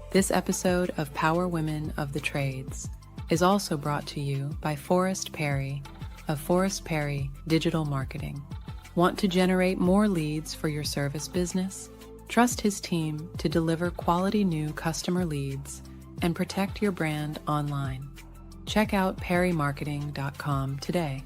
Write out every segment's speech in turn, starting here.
This episode of Power Women of the Trades is also brought to you by Forrest Perry of Forrest Perry Digital Marketing. Want to generate more leads for your service business? Trust his team to deliver quality new customer leads and protect your brand online. Check out perrymarketing.com today.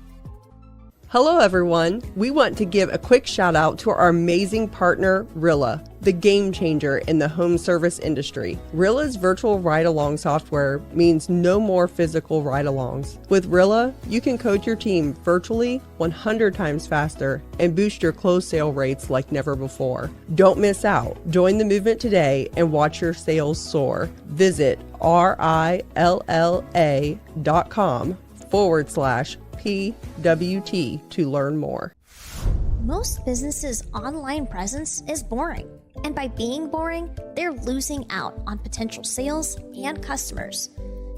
Hello everyone. We want to give a quick shout out to our amazing partner, Rilla, the game changer in the home service industry. Rilla's virtual ride-along software means no more physical ride-alongs. With Rilla, you can coach your team virtually 100 times faster and boost your close sale rates like never before. Don't miss out. Join the movement today and watch your sales soar. Visit rilla.com/PWT to learn more. Most businesses' online presence is boring. And by being boring, they're losing out on potential sales and customers.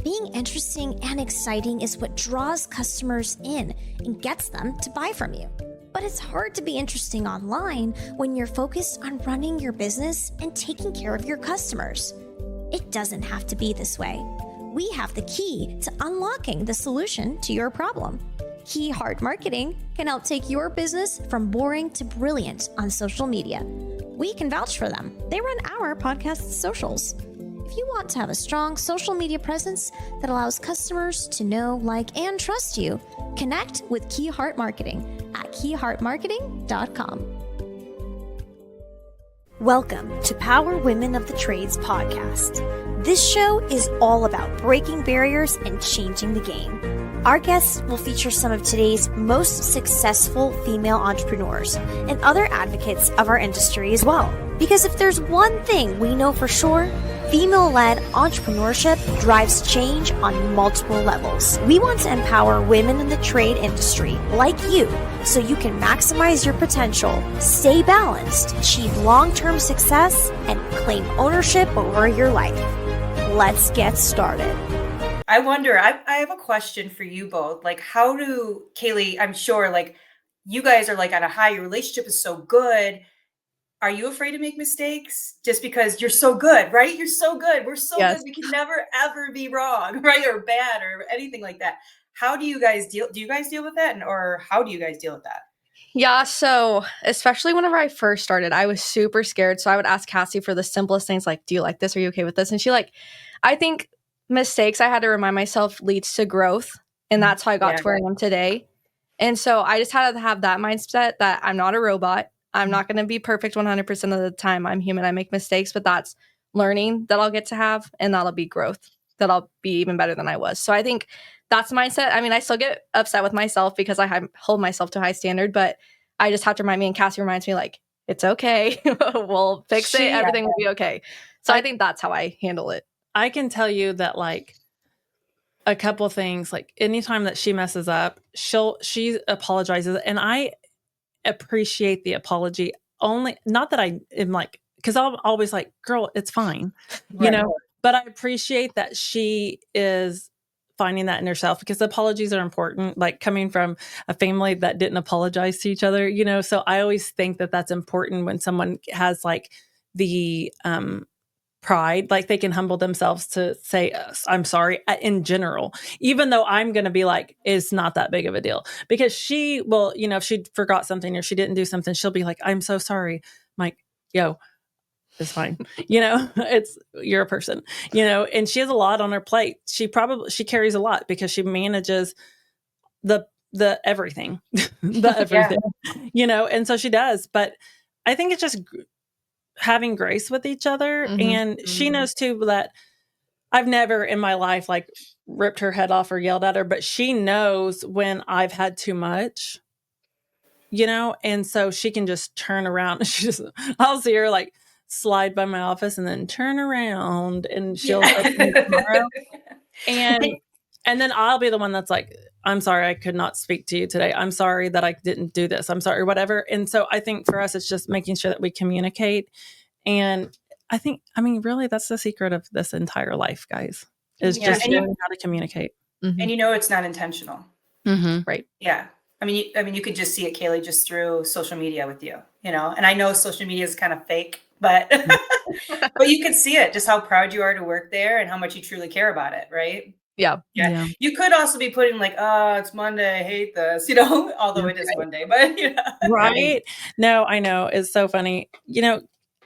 Being interesting and exciting is what draws customers in and gets them to buy from you. But it's hard to be interesting online when you're focused on running your business and taking care of your customers. It doesn't have to be this way. We have the key to unlocking the solution to your problem. Key Heart Marketing can help take your business from boring to brilliant on social media. We can vouch for them. They run our podcast socials. If you want to have a strong social media presence that allows customers to know, like, and trust you, connect with Key Heart Marketing at keyheartmarketing.com. Welcome to Power Women of the Trades podcast. This show is all about breaking barriers and changing the game. Our guests will feature some of today's most successful female entrepreneurs and other advocates of our industry as well. Because if there's one thing we know for sure, female-led entrepreneurship drives change on multiple levels. We want to empower women in the trade industry like you so you can maximize your potential, stay balanced, achieve long-term success, and claim ownership over your life. Let's get started. I wonder, I have a question for you both. Like, how do, Kaylee, I'm sure, like, you guys are like on a high, your relationship is so good. Are you afraid to make mistakes just because you're so good, right? You're so good. We're so good. We can never, ever be wrong, right? Or bad or anything like that. How do you guys deal? Do you guys deal with that? Or how do you guys deal with that? Yeah, so especially whenever I first started, I was super scared. So I would ask Cassie for the simplest things like, do you like this? Are you okay with this? And I think mistakes, I had to remind myself, leads to growth. And that's how I got to where I am today. And so I just had to have that mindset that I'm not a robot. I'm not going to be perfect 100% of the time. I'm human. I make mistakes, but that's learning that I'll get to have. And that'll be growth, that I'll be even better than I was. So I think that's the mindset. I mean, I still get upset with myself because I hold myself to a high standard, but I just have to remind me, and Cassie reminds me, like, it's okay. We'll fix it. Everything will be okay. So I think that's how I handle it. I can tell you that, like, a couple things, like anytime that she messes up, she apologizes, and I appreciate the apology. Only, not that I am like, because I'm always like, girl, it's fine, you know, but I appreciate that she is finding that in herself, because apologies are important, like coming from a family that didn't apologize to each other, you know. So I always think that that's important when someone has like the pride, like they can humble themselves to say, I'm sorry in general, even though I'm going to be like, it's not that big of a deal, because she will, you know, if she forgot something or she didn't do something, she'll be like, I'm so sorry. I'm like, yo, it's fine. You know, you're a person, you know, and she has a lot on her plate. She carries a lot because she manages the everything, you know, and so she does. But I think it's just having grace with each other. And she knows too that I've never in my life like ripped her head off or yelled at her, but she knows when I've had too much, you know, and so she can just turn around. I'll see her like slide by my office and then turn around, and she'll text me tomorrow. And then I'll be the one that's like, I'm sorry, I could not speak to you today. I'm sorry that I didn't do this. I'm sorry, whatever. And so I think for us, it's just making sure that we communicate. And I mean, really, that's the secret of this entire life, guys, is just knowing how to communicate. And you know, it's not intentional. Right. Yeah. I mean, you could just see it, Kaylee, just through social media with you, you know, and I know social media is kind of fake but but you can see it, just how proud you are to work there and how much you truly care about it, right? Yeah. Yeah. You could also be putting like, "Oh, it's Monday, I hate this," you know, although it is Monday, but Right? No, I know. It's so funny.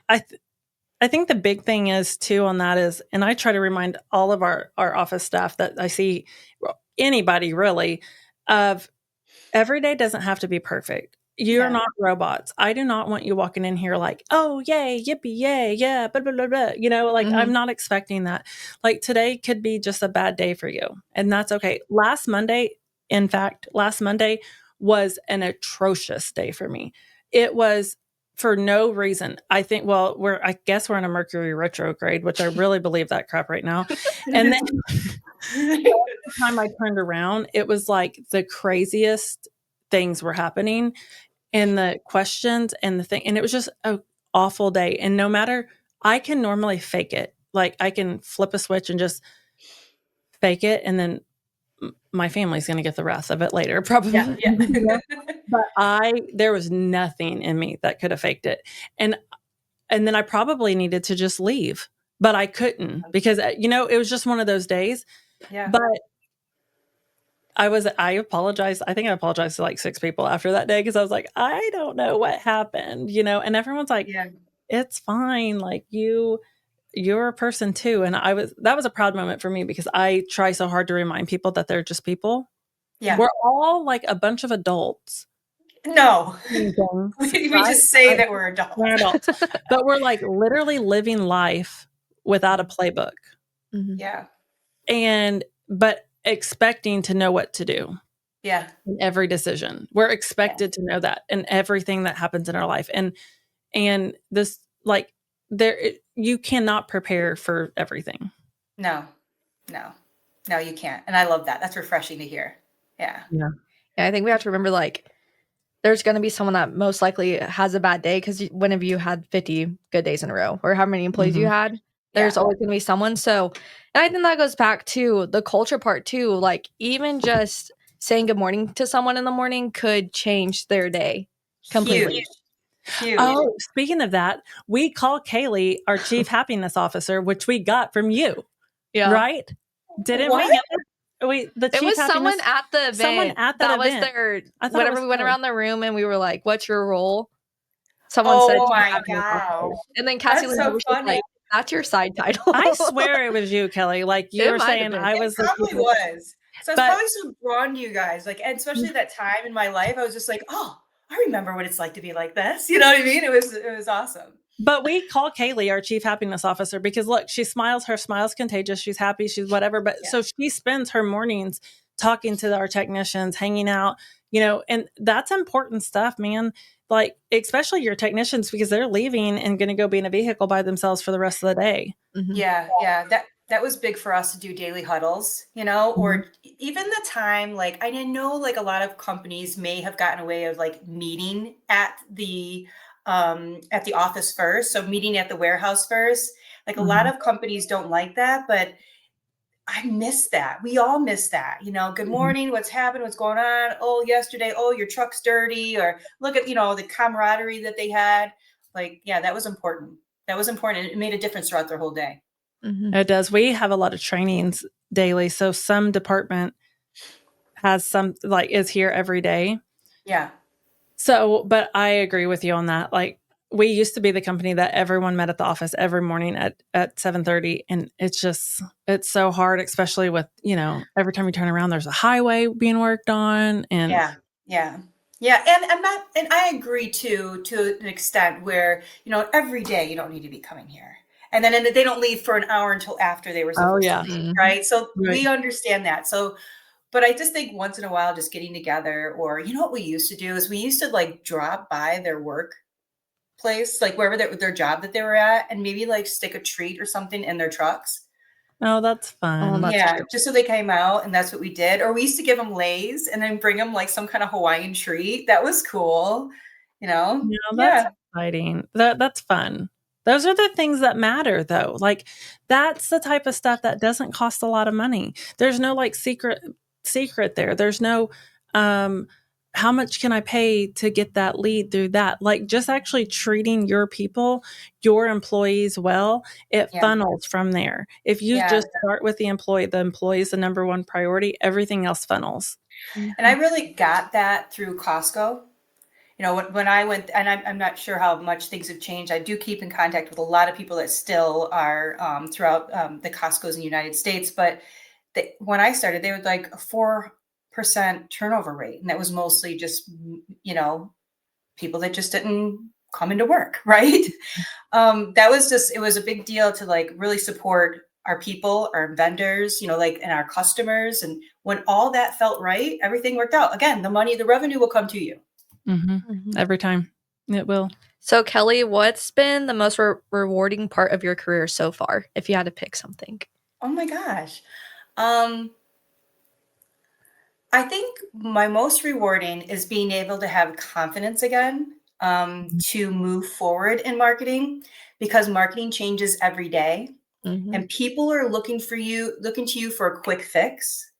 I I think the big thing is too on that is, and I try to remind all of our office staff that I see, anybody really, of every day doesn't have to be perfect. You're Yeah. not robots. I do not want you walking in here like, oh, yay, yippee, yay, yeah, blah, blah, blah, blah. Like I'm not expecting that. Like today could be just a bad day for you. And that's okay. Last Monday was an atrocious day for me. It was for no reason. I think, well, I guess we're in a Mercury retrograde, which I really believe that crap right now. And then every time I turned around, it was like the craziest things were happening and the questions and the thing. And it was just an awful day. And no matter, I can normally fake it. Like I can flip a switch and just fake it. And then my family's going to get the wrath of it later, probably. Yeah. But there was nothing in me that could have faked it. And then I probably needed to just leave, but I couldn't because, it was just one of those days. Yeah. But I apologized. I think I apologized to like 6 people after that day because I was like, I don't know what happened, and everyone's like, Yeah. it's fine. Like you're a person too. And that was a proud moment for me because I try so hard to remind people that they're just people. Yeah. We're all like a bunch of adults. No. We just say that we're adults. We're adults. But we're like literally living life without a playbook. Yeah. But expecting to know what to do. Yeah. In every decision. We're expected to know that in everything that happens in our life. And this, like, you cannot prepare for everything. No, you can't. And I love that. That's refreshing to hear. Yeah. Yeah, I think we have to remember, like, there's going to be someone that most likely has a bad day because when have you had 50 good days in a row or how many employees you had? There's always going to be someone. So, and I think that goes back to the culture part too. Like even just saying good morning to someone in the morning could change their day completely. Huge. Oh, speaking of that, we call Kaylee our chief happiness officer, which we got from you. Yeah. Right? Didn't we get it? It was someone at the event. Someone at that was event. their, whenever we went around the room and we were like, what's your role? Someone said, oh my God. And then Cassie was like, that's your side title. I swear it was you, Kelly. Like you were saying, I was. It probably was. So I was probably so drawn to you guys. Like, and especially that time in my life, I was just like, oh, I remember what it's like to be like this. You know what I mean? It was awesome. But we call Kaylee our chief happiness officer because look, she smiles. Her smile's contagious. She's happy. She's whatever. But so she spends her mornings talking to our technicians, hanging out, and that's important stuff, man. Like, especially your technicians, because they're leaving and going to go be in a vehicle by themselves for the rest of the day. Yeah. That was big for us to do daily huddles, or even the time, like, I didn't know, like, a lot of companies may have gotten away of like meeting at the office first. So meeting at the warehouse first, like a lot of companies don't like that, but I miss that. We all miss that, good morning, what's happened, what's going on? Oh, yesterday, oh, your truck's dirty, or look at, the camaraderie that they had. Like, yeah, that was important. It made a difference throughout their whole day. It does. We have a lot of trainings daily. So some department has some, like, is here every day. Yeah. So, but I agree with you on that. Like, we used to be the company that everyone met at the office every morning at 7:30. And it's so hard, especially with, every time you turn around, there's a highway being worked on. And yeah. And I agree too, to an extent where, every day you don't need to be coming here. And then they don't leave for an hour until after they were supposed to leave, right? So we understand that. So, but I just think once in a while, just getting together, or what we used to do is we used to like drop by their work place, like wherever their job that they were at, and maybe like stick a treat or something in their trucks. Oh, that's fun. Just so they came out, and that's what we did. Or we used to give them Lay's and then bring them like some kind of Hawaiian treat. That was cool, that's exciting. That's fun. Those are the things that matter, though. Like, that's the type of stuff that doesn't cost a lot of money. There's no like secret there. There's no how much can I pay to get that lead through that? Like just actually treating your people, your employees well, it Yeah. funnels from there. If you Yeah. just start with the employee is the number one priority, everything else funnels. And I really got that through Costco. You know, when I went, and I'm not sure how much things have changed. I do keep in contact with a lot of people that still are throughout the Costco's in the United States. But when I started, they were like a 4% turnover rate. And that was mostly just, you know, people that just didn't come into work, right? That was just, it was a big deal to like really support our people, our vendors, you know, like, and our customers. And when all that felt right, everything worked out. Again, the money, the revenue will come to you. Every time it will. So, Kelly, what's been the most rewarding part of your career so far, if you had to pick something? Oh my gosh. I think my most rewarding is being able to have confidence again, to move forward in marketing, because marketing changes every day and people are looking to you for a quick fix.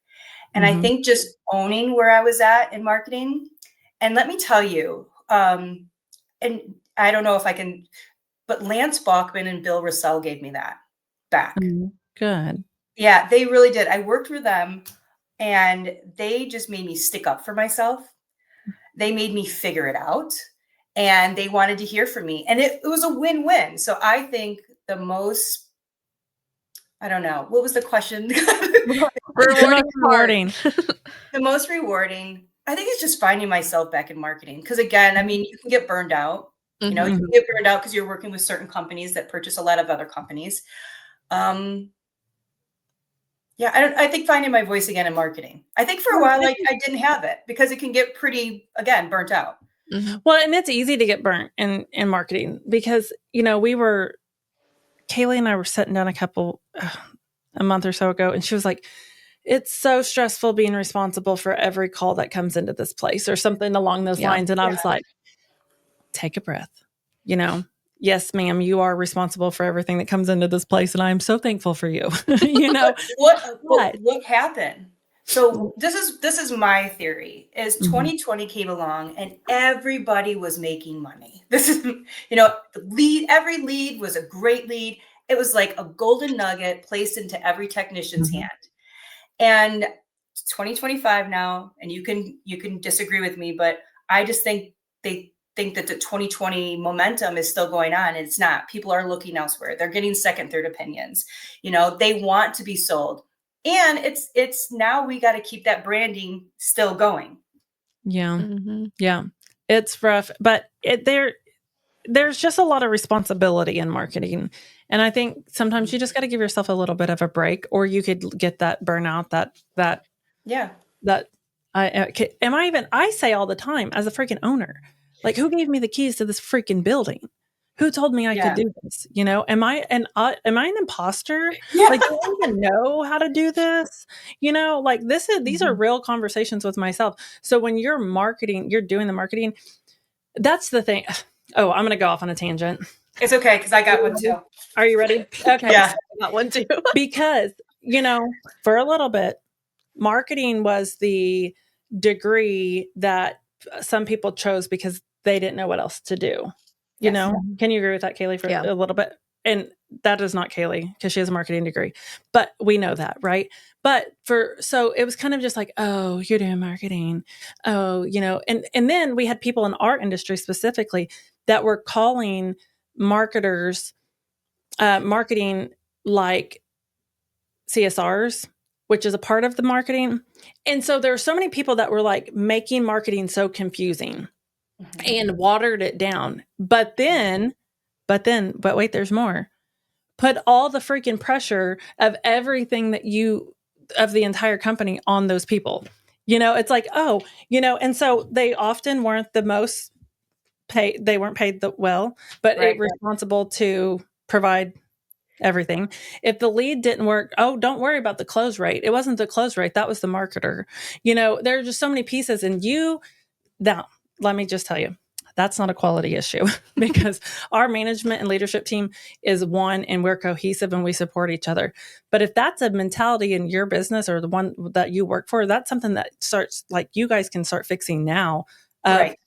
And I think just owning where I was at in marketing, and let me tell you, and I don't know if I can, but Lance Bachman and Bill Russell gave me that back. Good. Yeah, they really did. I worked with them and they just made me stick up for myself. They made me figure it out and they wanted to hear from me. And it was a win-win. So I think the most, I don't know, what was the question? Rewarding. The most rewarding, I think, is just finding myself back in marketing. Because again, I mean, you can get burned out. You know, you can get burned out because you're working with certain companies that purchase a lot of other companies. Yeah, I think finding my voice again in marketing. I think for a while I didn't have it because it can get pretty, again, burnt out. Well, and it's easy to get burnt in marketing because, you know, Kaylee and I were sitting down a month or so ago, and she was like, it's so stressful being responsible for every call that comes into this place or something along those lines. And I was like, take a breath, you know, yes, ma'am, you are responsible for everything that comes into this place. And I'm so thankful for you, you know. What happened? So this is my theory is 2020 came along and everybody was making money. This is, you know, every lead was a great lead. It was like a golden nugget placed into every technician's hand. And 2025 now, and you can disagree with me, but I just think they think that the 2020 momentum is still going on. And it's not. People are looking elsewhere. They're getting second, third opinions. You know, they want to be sold. And it's now we got to keep that branding still going. Yeah. Yeah. It's rough, but there's just a lot of responsibility in marketing. And I think sometimes you just got to give yourself a little bit of a break, or you could get that burnout I say all the time as a freaking owner, like, who gave me the keys to this freaking building? Who told me I could do this? You know, am I an imposter? Yeah. Like, do I even know how to do this? You know, like these are real conversations with myself. So when you're doing the marketing, that's the thing. Oh, I'm going to go off on a tangent. It's okay, because I got one too. Are you ready? Okay. Yeah. I got one too. Because, you know, for a little bit, marketing was the degree that some people chose because they didn't know what else to do. You know, can you agree with that, Kaylee, for a little bit? And that is not Kaylee because she has a marketing degree, but we know that, right? But so it was kind of just like, oh, you're doing marketing. Oh, you know, and then we had people in our industry specifically that were calling marketers, marketing like CSRs, which is a part of the marketing. And so there were so many people that were like making marketing so confusing and watered it down. But wait, there's more. Put all the freaking pressure of everything of the entire company on those people. You know, it's like, oh, you know, and so they often weren't the most paid. They weren't paid well, but responsible to provide everything. If the lead didn't work, oh, don't worry about the close rate. It wasn't the close rate. That was the marketer. You know, there are just so many pieces. And now, let me just tell you, that's not a quality issue because our management and leadership team is one and we're cohesive and we support each other. But if that's a mentality in your business or the one that you work for, that's something that starts, like, you guys can start fixing now. Right.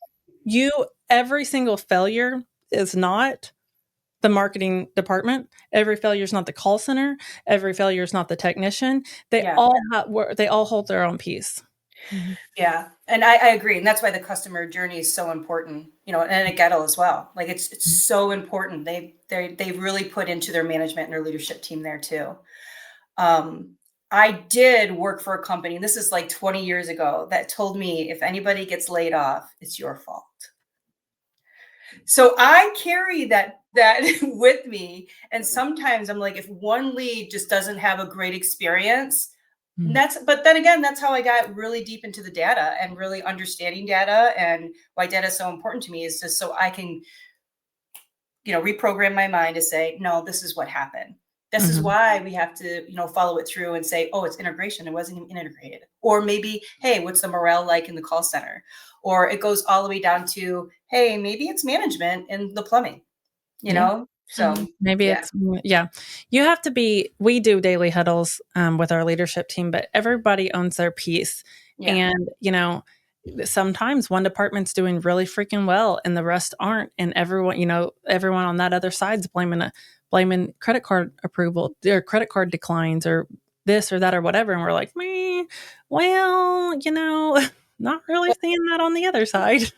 Every single failure is not the marketing department. Every failure is not the call center. Every failure is not the technician. They Yeah. all hold their own piece. Yeah. And I agree. And that's why the customer journey is so important, you know, and at Gettle as well. Like it's so important. They really put into their management and their leadership team there too. I did work for a company, and this is like 20 years ago, that told me if anybody gets laid off, it's your fault. So I carry that with me. And sometimes I'm like, if one lead just doesn't have a great experience, but then again, that's how I got really deep into the data and really understanding data, and why data is so important to me is just so I can, you know, reprogram my mind to say, no, this is what happened. This is why we have to, you know, follow it through and say, oh, it's integration. It wasn't even integrated. Or maybe, hey, what's the morale like in the call center? Or it goes all the way down to, hey, maybe it's management and the plumbing, you know? So maybe it's, you have to we do daily huddles with our leadership team, but everybody owns their piece. Yeah. And, you know, sometimes one department's doing really freaking well and the rest aren't. And everyone on that other side's blaming credit card approval or credit card declines or this or that or whatever. And we're like, well, you know, not really seeing that on the other side.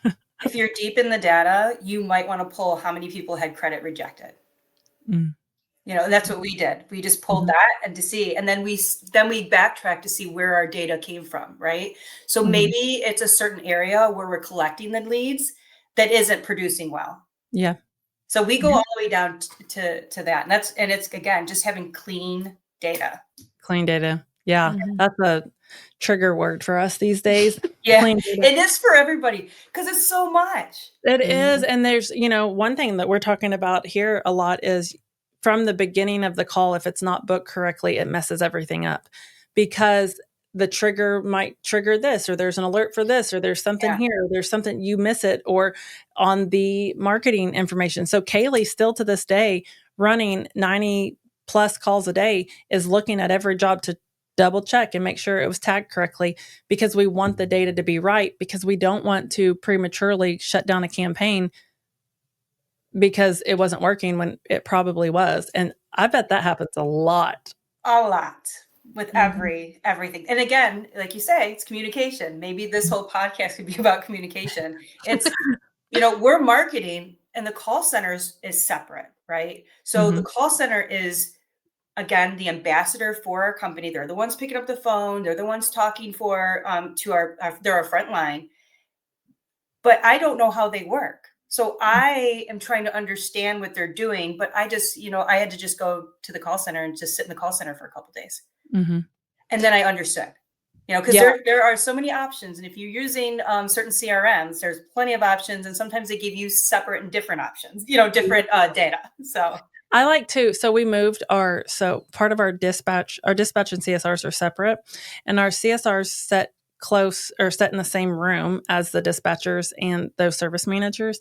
If you're deep in the data, you might want to pull how many people had credit rejected. You know, that's what we did. We just pulled that and to see, and then we backtrack to see where our data came from, right? So maybe it's a certain area where we're collecting the leads that isn't producing well. Yeah. So we go all the way down to that. And it's again, just having clean data. Clean data. Yeah. That's a trigger word for us these days. Yeah. It is for everybody because it's so much. It is. And there's, you know, one thing that we're talking about here a lot is from the beginning of the call, if it's not booked correctly, it messes everything up because the trigger might trigger this, or there's an alert for this, or there's something here, or there's something you miss it, or on the marketing information. So Kaylee still to this day running 90 plus calls a day is looking at every job to double check and make sure it was tagged correctly because we want the data to be right, because we don't want to prematurely shut down a campaign because it wasn't working when it probably was. And I bet that happens a lot. A lot with everything. And again, like you say, it's communication. Maybe this whole podcast could be about communication. It's, you know, we're marketing and the call center is separate, right? So the call center is, again, the ambassador for our company. They're the ones picking up the phone. They're the ones talking they're our front line. But I don't know how they work. So I am trying to understand what they're doing, but I just, you know, I had to just go to the call center and just sit in the call center for a couple of days. And then I understood, you know, because there are so many options. And if you're using certain CRMs, there's plenty of options. And sometimes they give you separate and different options, you know, different data. So I like to, so we moved part of our dispatch and CSRs are separate, and our CSRs set in the same room as the dispatchers and those service managers.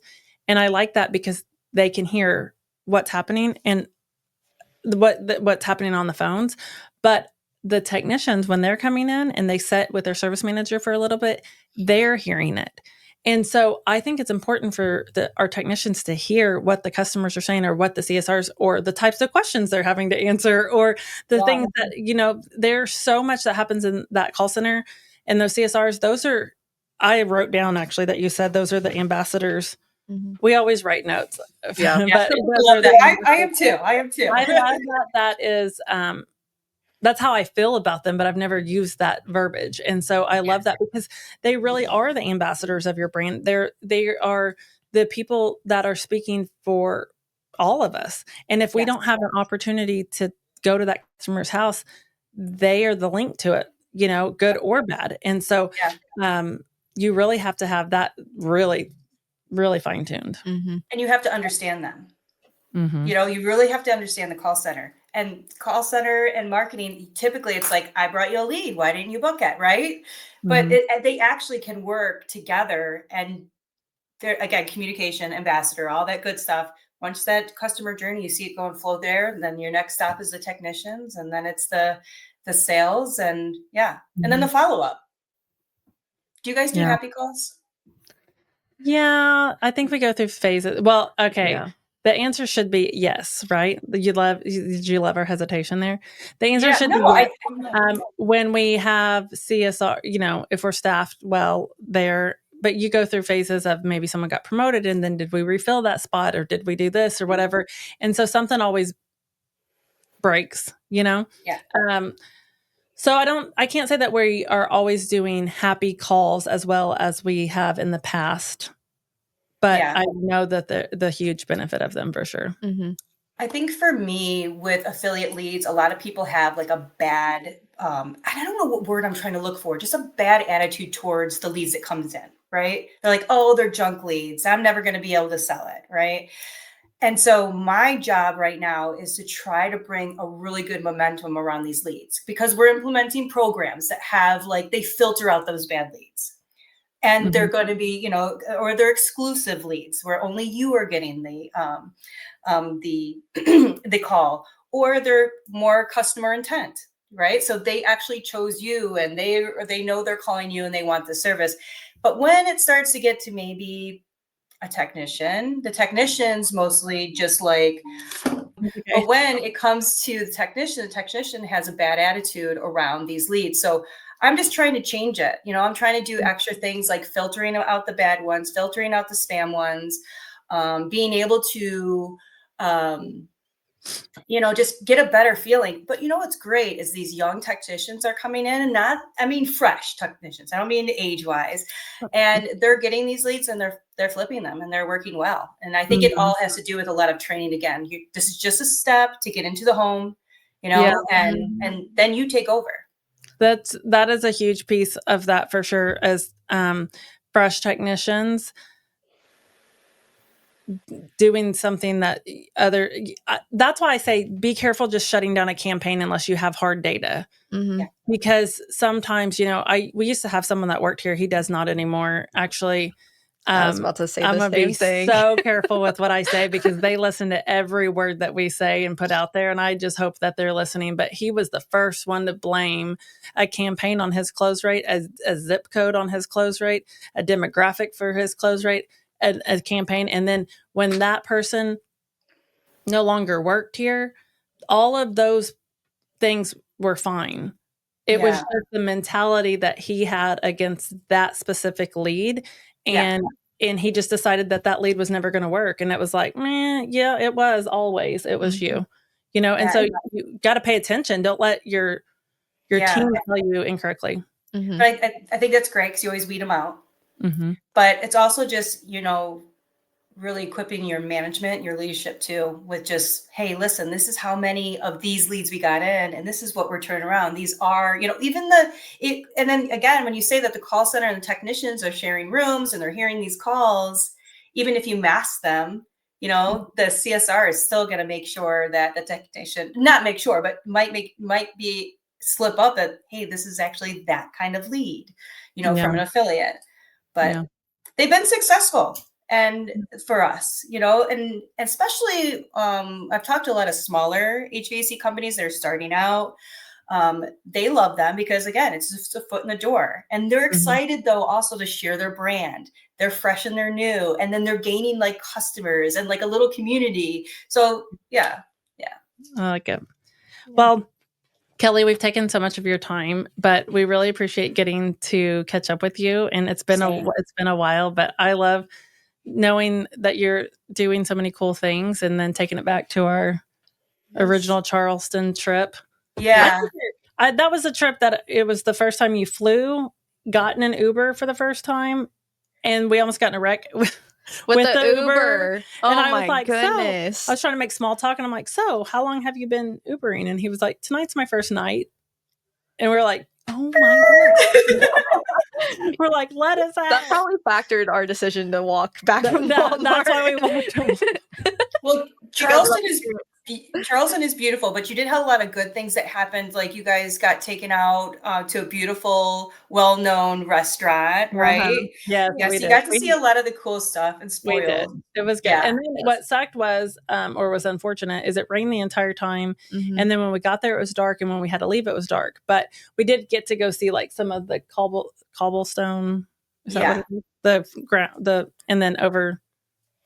And I like that because they can hear what's happening and what's happening on the phones. But the technicians, when they're coming in and they sit with their service manager for a little bit, they're hearing it. And so I think it's important for our technicians to hear what the customers are saying, or what the CSRs, or the types of questions they're having to answer, or the things that, you know, there's so much that happens in that call center. And those CSRs, I wrote down actually that you said those are the ambassadors. We always write notes. Yeah. But I am too. I love that is, that's how I feel about them, but I've never used that verbiage. And so I love that because they really are the ambassadors of your brand. They are the people that are speaking for all of us. And if we don't have an opportunity to go to that customer's house, they are the link to it, you know, good or bad. And so you really have to have that really, really fine-tuned. And you have to understand them. You know, you really have to understand the call center. And call center and marketing, typically it's like, I brought you a lead. Why didn't you book it? Right. But they actually can work together and there again, communication, ambassador, all that good stuff. Once that customer journey, you see it go and flow there, then your next stop is the technicians, and then it's the sales, and and then the follow-up. Do you guys do happy calls? Yeah, I think we go through phases. Well, okay. Yeah. The answer should be yes, right? Did you love our hesitation there? The answer should be yes. When we have CSR, if we're staffed well there, but you go through phases of maybe someone got promoted and then did we refill that spot or did we do this or whatever? And so something always breaks, Yeah. So I can't say that we are always doing happy calls as well as we have in the past, but I know that the huge benefit of them for sure. Mm-hmm. I think for me with affiliate leads, a lot of people have like a bad, I don't know what word I'm trying to look for, just a bad attitude towards the leads that comes in, right? They're like, oh, they're junk leads. I'm never going to be able to sell it, right? And so my job right now is to try to bring a really good momentum around these leads because we're implementing programs that have they filter out those bad leads. And they're going to be, or they're exclusive leads where only you are getting the call, or they're more customer intent, right? So they actually chose you and they know they're calling you and they want the service. But when it starts to get to maybe a technician, the technician's mostly just but when it comes to the technician has a bad attitude around these leads. So I'm just trying to change it. I'm trying to do extra things like filtering out the bad ones, filtering out the spam ones, being able to, just get a better feeling. But what's great is these young technicians are coming in and fresh technicians. I don't mean age-wise. And they're getting these leads and they're flipping them and they're working well. And I think it all has to do with a lot of training. Again, this is just a step to get into the home, and then you take over. That is a huge piece of that for sure. As fresh technicians doing something that that's why I say be careful just shutting down a campaign unless you have hard data. Mm-hmm. Because sometimes, we used to have someone that worked here. He does not anymore. Actually, I was about to say I'm the gonna same be thing. so careful with what I say because they listen to every word that we say and put out there. And I just hope that they're listening. But he was the first one to blame a campaign on his close rate, a zip code on his close rate, a demographic for his close rate, a campaign. And then when that person no longer worked here, all of those things were fine. It was just the mentality that he had against that specific lead. And he just decided that lead was never going to work. And it was like, it was always, it was you, and so you got to pay attention. Don't let your team tell you incorrectly. Mm-hmm. But I think that's great because you always weed them out. Mm-hmm. But it's also just, really equipping your management, your leadership too, with just, hey, listen, this is how many of these leads we got in, and this is what we're turning around. These are, and then again, when you say that the call center and the technicians are sharing rooms and they're hearing these calls, even if you mask them, the CSR is still going to make sure that the technician, not make sure, but might be slip up that, hey, this is actually that kind of lead, from an affiliate. But they've been successful. And for us, and especially, I've talked to a lot of smaller HVAC companies that are starting out. They love them because, again, it's just a foot in the door. And they're excited, though, also to share their brand. They're fresh and they're new. And then they're gaining customers and a little community. So, yeah. I like it. Well, Kelly, we've taken so much of your time, but we really appreciate getting to catch up with you. And it's been a while, but I love knowing that you're doing so many cool things and then taking it back to our original Charleston trip. Yeah. That was a trip that it was the first time you flew, got in an Uber for the first time, and we almost got in a wreck with the Uber. Oh, and I my was like, goodness. So I was trying to make small talk, and I'm like, so how long have you been Ubering? And he was like, tonight's my first night. And we were like, oh my God. We're like, let us out. That probably factored our decision to walk back from Walmart. That's why we walked. Well, Charleston is Charleston is beautiful, but you did have a lot of good things that happened. Like you guys got taken out to a beautiful, well-known restaurant, right? Yes, Yeah, we so you did. got to see a lot of the cool stuff and We did. spoiled. It was good. Yeah. And then what sucked was, or was unfortunate, is it rained the entire time. And then when we got there, it was dark. And when we had to leave, it was dark. But we did get to go see like some of the cobblestone. Is that what it is? The ground, and then over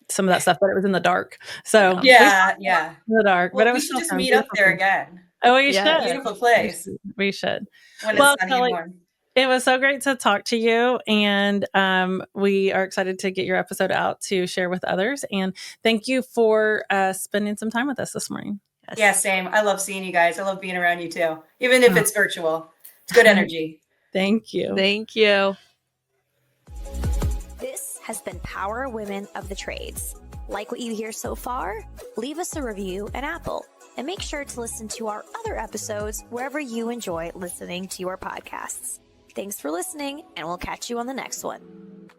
some of that stuff, but it was in the dark. So Yeah. in the dark. Well, but it we was should just fun. meet up there again. Oh, we Yeah. should. Beautiful place. We should. When Well, it's sunny Kelly, and warm. it was so great to talk to you, and we are excited to get your episode out to share with others. And thank you for spending some time with us this morning. Yes. Yeah, same. I love seeing you guys. I love being around you too, even if it's virtual. It's good energy. Thank you. Thank you. This has been Power Women of the Trades. Like what you hear so far? Leave us a review in Apple and make sure to listen to our other episodes wherever you enjoy listening to your podcasts. Thanks for listening, and we'll catch you on the next one.